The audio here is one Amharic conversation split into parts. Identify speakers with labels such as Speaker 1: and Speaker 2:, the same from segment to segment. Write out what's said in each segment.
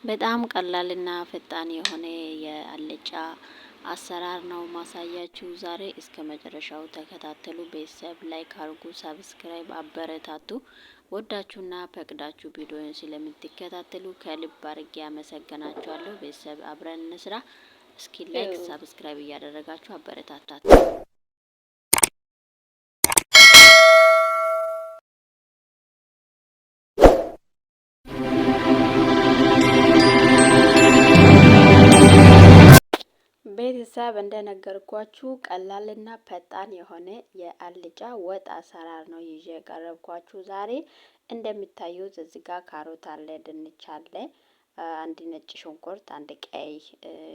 Speaker 1: በጣም ቀላልና ፈጣን የሆነ የአልጫ አሰራር ነው ማሳያችሁ ዛሬ። እስከ መጨረሻው ተከታተሉ። ቤተሰብ ላይክ አድርጉ፣ ሰብስክራይብ አበረታቱ። ወዳችሁና ፈቅዳችሁ ቪዲዮን ስለምትከታተሉ ከልብ አድርጌ አመሰግናችኋለሁ። ቤተሰብ አብረን እንስራ። እስኪ ላይክ ሰብስክራይብ እያደረጋችሁ አበረታታት። ቤተሰብ እንደነገርኳችሁ ቀላልና ፈጣን የሆነ የአልጫ ወጥ አሰራር ነው ይዤ የቀረብኳችሁ ዛሬ። እንደሚታዩት እዚህ ጋር ካሮት አለ፣ ድንች አለ፣ አንድ ነጭ ሽንኩርት፣ አንድ ቀይ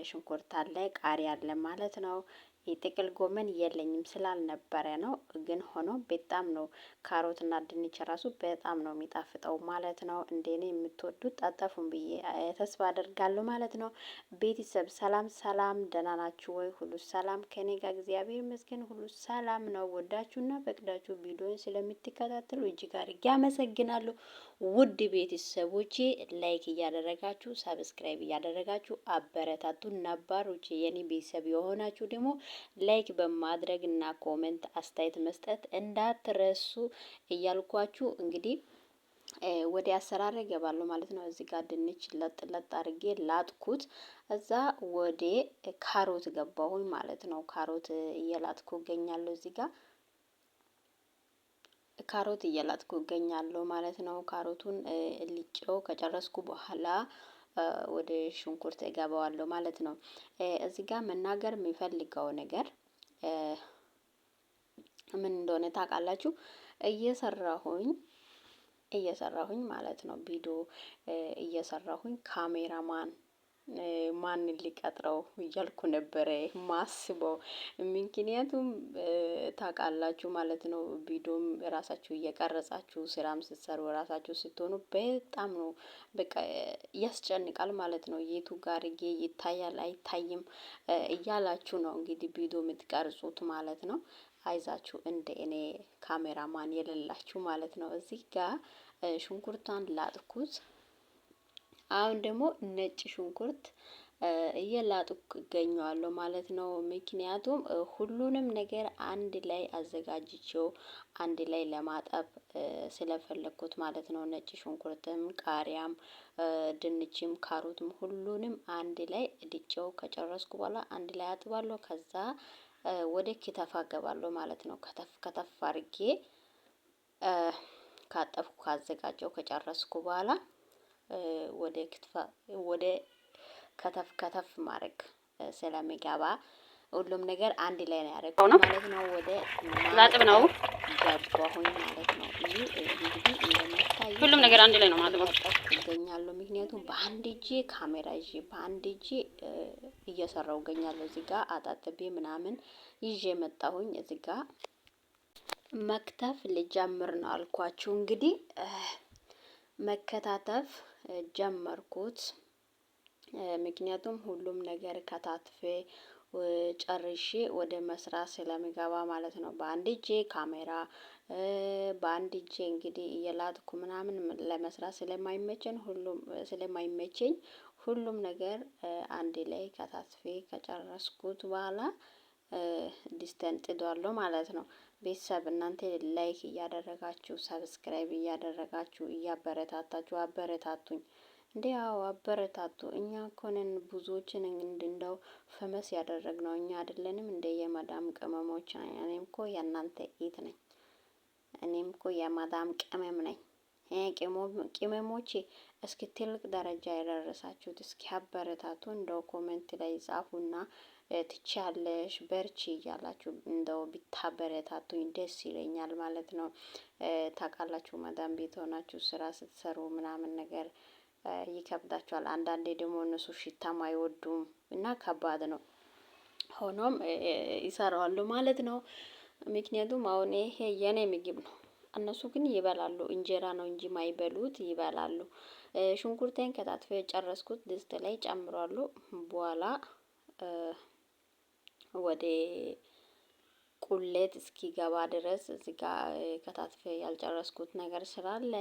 Speaker 1: ሽንኩርት አለ፣ ቃሪያ አለ ማለት ነው። የጥቅል ጎመን የለኝም ስላልነበረ ነው። ግን ሆኖ በጣም ነው ካሮትና ድንች ራሱ በጣም ነው የሚጣፍጠው ማለት ነው። እንደኔ የምትወዱት አጠፉን ብዬ ተስፋ አደርጋለሁ ማለት ነው። ቤተሰብ ሰላም ሰላም፣ ደህና ናችሁ ወይ? ሁሉ ሰላም ከኔ ጋር እግዚአብሔር ይመስገን ሁሉ ሰላም ነው። ወዳችሁና ፈቅዳችሁ ቪዲዮን ስለምትከታተሉ እጅግ አድርጌ አመሰግናለሁ። ውድ ቤተሰቦቼ ላይክ እያደረጋችሁ ሰብስክራይብ እያደረጋችሁ አበረታቱ። ነባሮቼ የኔ ቤተሰብ የሆናችሁ ደግሞ ላይክ በማድረግ እና ኮሜንት አስተያየት መስጠት እንዳትረሱ እያልኳችሁ እንግዲህ ወደ አሰራር እገባለሁ ማለት ነው። እዚህ ጋር ድንች ለጥ ለጥ አድርጌ ላጥኩት። እዛ ወደ ካሮት ገባሁኝ ማለት ነው። ካሮት እየላጥኩ እገኛለሁ። እዚህ ጋር ካሮት እየላጥኩ እገኛለሁ ማለት ነው። ካሮቱን ልጬው ከጨረስኩ በኋላ ወደ ሽንኩርት እገባዋለሁ ማለት ነው። እዚህ ጋር መናገር የሚፈልገው ነገር ምን እንደሆነ ታውቃላችሁ? እየሰራሁኝ ማለት ነው ቪዲዮ እየሰራሁኝ ካሜራማን ማን ሊቀጥረው እያልኩ ነበረ ማስበው። ምክንያቱም ታውቃላችሁ ማለት ነው ቪዲዮም ራሳችሁ እየቀረጻችሁ ስራም ስትሰሩ ራሳችሁ ስትሆኑ በጣም ነው በቃ ያስጨንቃል ማለት ነው። የቱ ጋር ይታያል አይታይም እያላችሁ ነው እንግዲህ ቪዲዮ የምትቀርጹት ማለት ነው። አይዛችሁ እንደ እኔ ካሜራማን የሌላችሁ ማለት ነው። እዚህ ጋር ሽንኩርቷን ላጥኩት። አሁን ደግሞ ነጭ ሽንኩርት እየላጥኩ እገኛለሁ ማለት ነው። ምክንያቱም ሁሉንም ነገር አንድ ላይ አዘጋጅቼው አንድ ላይ ለማጠብ ስለፈለኩት ማለት ነው። ነጭ ሽንኩርትም፣ ቃሪያም፣ ድንችም፣ ካሮትም ሁሉንም አንድ ላይ ድጬው ከጨረስኩ በኋላ አንድ ላይ አጥባለሁ። ከዛ ወደ ኪተፋ ገባለሁ ማለት ነው። ከተፍ አድርጌ ካጠብኩ ካዘጋጀው ከጨረስኩ በኋላ ወደ ከተፍ ማድረግ ስለሚገባ ሁሉም ነገር አንድ ላይ ነው ያደረገው ማለት ነው። ወደ ላጥብ ነው ገባሁኝ ማለት ነው። እንግዲህ እንደምታዩ ሁሉም ነገር አንድ ላይ ነው ማለት ነው እገኛለሁ። ምክንያቱም በአንድ እጄ ካሜራ ይዤ በአንድ እጄ እየሰራው እገኛለሁ። እዚህ ጋር አጣጥቤ ምናምን ይዤ መጣሁኝ። እዚህ ጋር መክተፍ ልጀምር ነው አልኳችሁ። እንግዲህ መከታተፍ ጀመርኩት። ምክንያቱም ሁሉም ነገር ከታትፌ ጨርሼ ወደ መስራት ስለሚገባ ማለት ነው። በአንድ እጄ ካሜራ በአንድ እጄ እንግዲህ እየላጥኩ ምናምን ለመስራት ስለማይመቸኝ ሁሉም ነገር አንድ ላይ ከታትፌ ከጨረስኩት በኋላ ዲስተን ጥዷለሁ ማለት ነው። ቤተሰብ እናንተ ላይክ እያደረጋችሁ ሰብስክራይብ እያደረጋችሁ እያበረታታችሁ አበረታቱኝ። እንዴ አዎ አበረታቱ። እኛ እኮ ነን ብዙዎችን እንደው ፈመስ ያደረግነው እኛ አይደለንም እንደ የማዳም ቅመሞች። እኔም እኮ የእናንተ ኢት ነኝ። እኔም እኮ የማዳም ቅመም ነኝ። ቅመሞቼ እስኪ ትልቅ ደረጃ የደረሳችሁት እስኪ አበረታቱ። እንደው ኮሜንት ላይ ጻፉና ትቻለሽ በርቺ እያላችሁ እንደው ቢታበረታቱኝ ደስ ይለኛል ማለት ነው። ታውቃላችሁ ማዳም ቤት ሆናችሁ ስራ ስትሰሩ ምናምን ነገር ይከብዳቸዋል። አንዳንዴ ደግሞ እነሱ ሽታም አይወዱም እና ከባድ ነው። ሆኖም ይሰራዋሉ ማለት ነው። ምክንያቱም አሁን ይሄ የኔ ምግብ ነው። እነሱ ግን ይበላሉ። እንጀራ ነው እንጂ ማይበሉት ይበላሉ። ሽንኩርቴን ከታትፌ ጨረስኩት። ድስት ላይ ጨምሯሉ። በኋላ ወደ ቁሌት እስኪገባ ድረስ እዚህ ጋር ከታትፌ ያልጨረስኩት ነገር ስላለ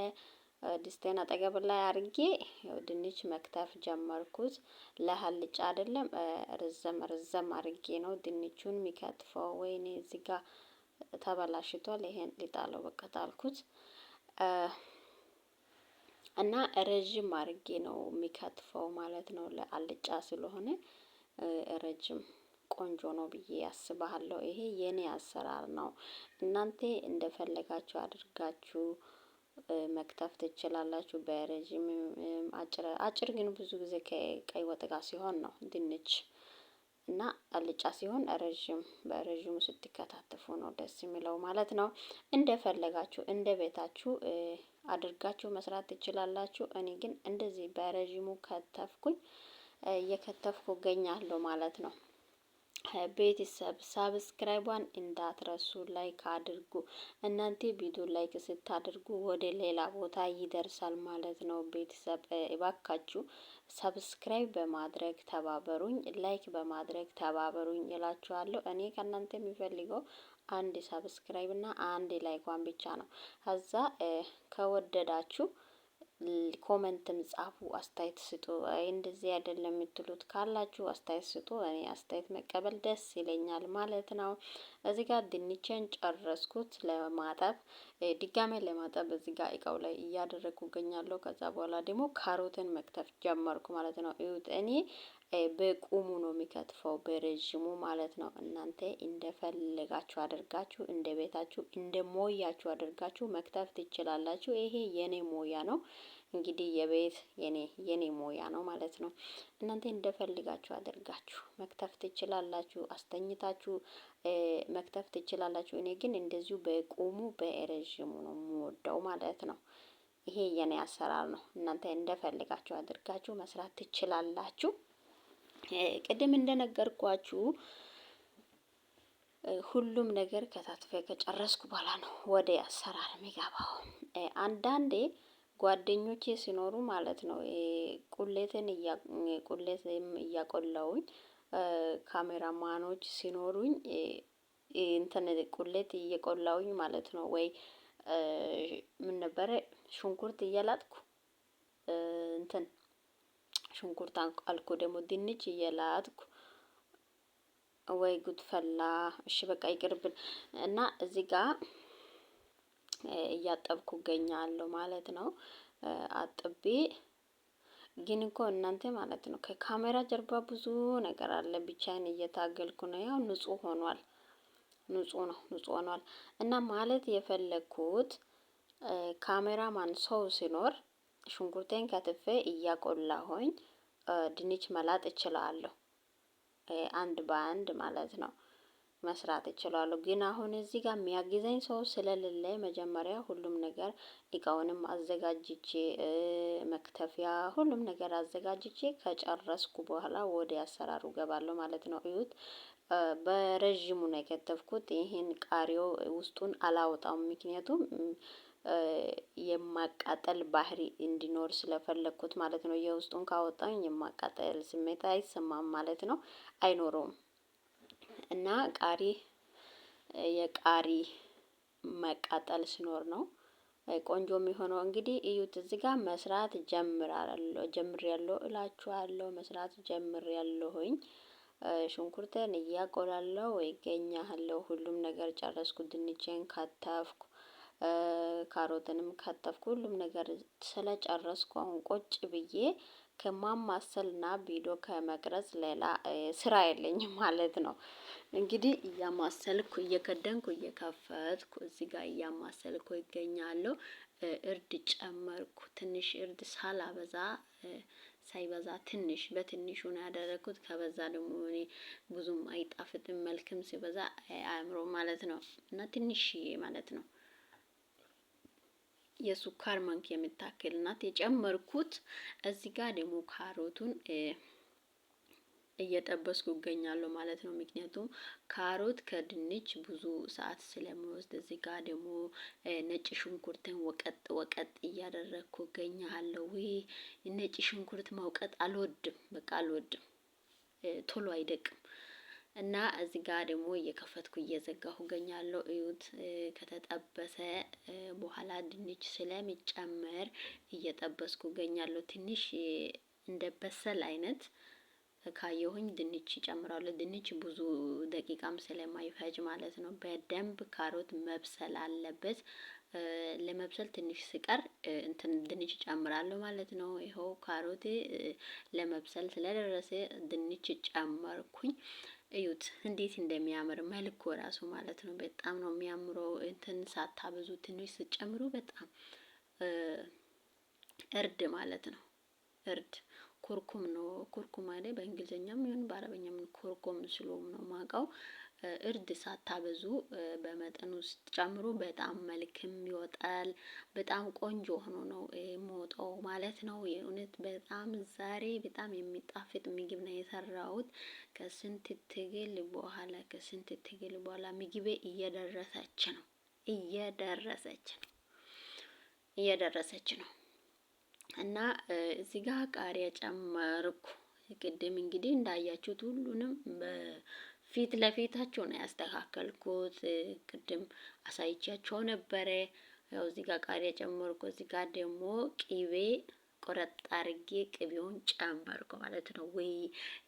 Speaker 1: ድስቴን አጠገብ ላይ አድርጌ ድንች መክተፍ ጀመርኩት። ለሀልጫ አይደለም ርዘም አድርጌ ነው ድንቹን የሚከትፈው። ወይኔ እዚህ ጋር ተበላሽቷል። ይሄን ሊጣለው በቃ ጣልኩት እና ረዥም አድርጌ ነው የሚከትፈው ማለት ነው። ለአልጫ ስለሆነ ረጅም ቆንጆ ነው ብዬ አስባለሁ። ይሄ የኔ አሰራር ነው። እናንተ እንደፈለጋችሁ አድርጋችሁ መክተፍ ትችላላችሁ። በረዥም አጭር ግን ብዙ ጊዜ ከቀይ ወጥ ጋር ሲሆን ነው ድንች እና አልጫ ሲሆን ረዥም በረዥሙ ስትከታተፉ ነው ደስ የሚለው ማለት ነው። እንደፈለጋችሁ እንደ ቤታችሁ አድርጋችሁ መስራት ትችላላችሁ። እኔ ግን እንደዚህ በረዥሙ ከተፍኩኝ እየከተፍኩ እገኛለሁ ማለት ነው። ቤተሰብ ሳብስክራይቧን እንዳትረሱ፣ ላይክ አድርጉ። እናንተ ቪዲዮ ላይክ ስታደርጉ ወደ ሌላ ቦታ ይደርሳል ማለት ነው። ቤተሰብ እባካችሁ ሰብስክራይብ በማድረግ ተባበሩኝ፣ ላይክ በማድረግ ተባበሩኝ እላችኋለሁ። እኔ ከእናንተ የሚፈልገው አንድ ሰብስክራይብ እና አንድ ላይኳን ብቻ ነው። ከዛ ከወደዳችሁ ኮመንትም ጻፉ፣ አስተያየት ስጡ። እንደዚህ አይደለም የምትሉት ካላችሁ አስተያየት ስጡ። እኔ አስተያየት መቀበል ደስ ይለኛል ማለት ነው። እዚህ ጋር ድንቼን ጨረስኩት ለማጠብ፣ ድጋሜ ለማጠብ እዚህ ጋር እቃው ላይ እያደረኩ እገኛለሁ። ከዛ በኋላ ደግሞ ካሮትን መክተፍ ጀመርኩ ማለት ነው። እዩት፣ እኔ በቁሙ ነው የሚከትፈው በረዥሙ ማለት ነው። እናንተ እንደፈለጋችሁ አድርጋችሁ እንደ ቤታችሁ እንደ ሞያችሁ አድርጋችሁ መክተፍ ትችላላችሁ። ይሄ የኔ ሞያ ነው እንግዲህ የቤት የኔ ሞያ ነው ማለት ነው። እናንተ እንደፈልጋችሁ አድርጋችሁ መክተፍ ትችላላችሁ። አስተኝታችሁ መክተፍ ትችላላችሁ። እኔ ግን እንደዚሁ በቁሙ በረዥሙ ነው የምወደው ማለት ነው። ይሄ የኔ አሰራር ነው። እናንተ እንደፈልጋችሁ አድርጋችሁ መስራት ትችላላችሁ። ቅድም እንደነገርኳችሁ ሁሉም ነገር ከታትፈ ከጨረስኩ በኋላ ነው ወደ አሰራር የሚገባው። አንዳንዴ ጓደኞቼ ሲኖሩ ማለት ነው ቁሌትን እያቆላውኝ ካሜራማኖች ሲኖሩኝ እንትን ቁሌት እየቆላውኝ ማለት ነው። ወይ ምን ነበረ ሽንኩርት እየላጥኩ እንትን ሽንኩርት አልኩ ደግሞ ድንች እየላጥኩ ወይ ጉድፈላ። እሺ በቃ ይቅርብን እና እዚህ ጋር እያጠብኩ እገኛለሁ ማለት ነው። አጥቤ ግን እኮ እናንተ ማለት ነው ከካሜራ ጀርባ ብዙ ነገር አለ። ብቻዬን እየታገልኩ ነው። ያው ንጹህ ሆኗል እና ማለት የፈለኩት ካሜራማን ሰው ሲኖር ሽንኩርቴን ከትፌ እያቆላሁኝ ድንች መላጥ እችላለሁ። አንድ በአንድ ማለት ነው መስራት እችላለሁ። ግን አሁን እዚህ ጋር የሚያግዘኝ ሰው ስለሌለ መጀመሪያ ሁሉም ነገር እቃውንም አዘጋጅቼ መክተፊያ ሁሉም ነገር አዘጋጅቼ ከጨረስኩ በኋላ ወደ አሰራሩ ገባለሁ ማለት ነው። እዩት፣ በረዥሙ ነው የከተፍኩት። ይሄን ቃሪዮ ውስጡን አላወጣም፣ ምክንያቱም የማቃጠል ባህሪ እንዲኖር ስለፈለኩት ማለት ነው። የውስጡን ካወጣኝ የማቃጠል ስሜት አይሰማም ማለት ነው፣ አይኖረውም። እና የቃሪ መቃጠል ሲኖር ነው ቆንጆ የሚሆነው። እንግዲህ እዩት፣ እዚህ ጋር መስራት ጀምሬያለሁ እላችኋለሁ። መስራት ጀምሬያለሁኝ። ሽንኩርቴን እያቆላለሁ ይገኛለሁ። ሁሉም ነገር ጨረስኩ። ድንቼን ከተፍኩ፣ ካሮትንም ከተፍኩ። ሁሉም ነገር ስለጨረስኩ አሁን ቁጭ ብዬ ከማማሰልና ቪዲዮ ከመቅረጽ ሌላ ስራ የለኝም ማለት ነው። እንግዲህ እያማሰልኩ እየከደንኩ እየከፈትኩ እዚህ ጋር እያማሰልኩ ይገኛለሁ። እርድ ጨመርኩ። ትንሽ እርድ ሳላበዛ ሳይበዛ ትንሽ በትንሹ ነው ያደረኩት። ከበዛ ደግሞ እኔ ብዙም አይጣፍጥም፣ መልክም ሲበዛ አያምሮም ማለት ነው። እና ትንሽዬ ማለት ነው የሱካር ማንክ የምታክል ናት የጨመርኩት። እዚህ ጋር ደግሞ ካሮቱን እየጠበስኩ እገኛለሁ ማለት ነው። ምክንያቱም ካሮት ከድንች ብዙ ሰዓት ስለሚወስድ። እዚህ ጋር ደግሞ ነጭ ሽንኩርትን ወቀጥ እያደረግኩ እገኛለሁ። ነጭ ሽንኩርት መውቀጥ አልወድም፣ በቃ አልወድም፣ ቶሎ አይደቅም። እና እዚህ ጋር ደግሞ እየከፈትኩ እየዘጋሁ እገኛለሁ። እዩት። ከተጠበሰ በኋላ ድንች ስለሚጨመር እየጠበስኩ እገኛለሁ። ትንሽ እንደ በሰል አይነት ካየሁኝ ድንች ይጨምራለሁ። ድንች ብዙ ደቂቃም ስለማይፈጅ ማለት ነው። በደንብ ካሮት መብሰል አለበት። ለመብሰል ትንሽ ሲቀር እንትን ድንች ጨምራለሁ ማለት ነው። ይኸው ካሮቴ ለመብሰል ስለደረሰ ድንች ጨመርኩኝ። እዩት እንዴት እንደሚያምር መልኩ ራሱ ማለት ነው። በጣም ነው የሚያምረው። እንትን ሳታበዙ ትንሽ ስትጨምሩ በጣም እርድ ማለት ነው። እርድ ኩርኩም ነው። ኩርኩም አይደል? በእንግሊዘኛም ይሁን በአረበኛም ኩርኩም ስለሆነ ነው ማውቀው። እርድ ሳታበዙ በመጠኑ ስትጨምሩ በጣም መልክም ይወጣል። በጣም ቆንጆ ሆኖ ነው የሚወጣው ማለት ነው። የእውነት በጣም ዛሬ በጣም የሚጣፍጥ ምግብ ነው የሰራሁት። ከስንት ትግል በኋላ ምግቤ እየደረሰች ነው። እና እዚህ ጋር ቃሪያ ጨመርኩ። ቅድም እንግዲህ እንዳያችሁት ሁሉንም በፊት ለፊታቸው ነው ያስተካከልኩት። ቅድም አሳይቻቸው ነበረ። ያው እዚህ ጋር ቃሪያ ጨመርኩ። እዚህ ጋር ደግሞ ቅቤ ቆረጥ አድርጌ ቅቤውን ጨመርኩ ማለት ነው። ወይ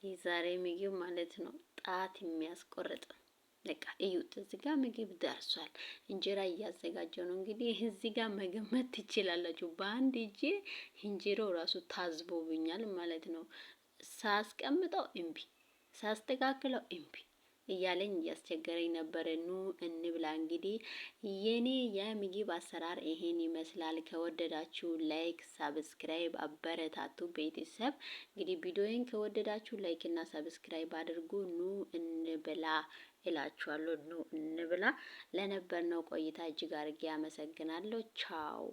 Speaker 1: የዛሬ ምግብ ማለት ነው ጣት የሚያስቆርጥ። በቃ እዩት። እዚህ ጋር ምግብ ደርሷል። እንጀራ እያዘጋጀው ነው። እንግዲህ እዚህ ጋር መገመት ትችላላችሁ። በአንድ እጄ እንጀራው ራሱ ታዝቦብኛል ማለት ነው። ሳስቀምጠው እምቢ፣ ሳስተካክለው እምቢ እያለኝ እያስቸገረኝ ነበረ። ኑ እንብላ። እንግዲህ የኔ የምግብ አሰራር ይሄን ይመስላል። ከወደዳችሁ ላይክ፣ ሳብስክራይብ አበረታቱ ቤተሰብ። እንግዲህ ቪዲዮዬን ከወደዳችሁ ላይክ እና ሳብስክራይብ አድርጉ። ኑ እንብላ እላችኋለሁ። ኑ እንብላ። ለነበርነው ቆይታ እጅግ አድርጌ አመሰግናለሁ። ቻው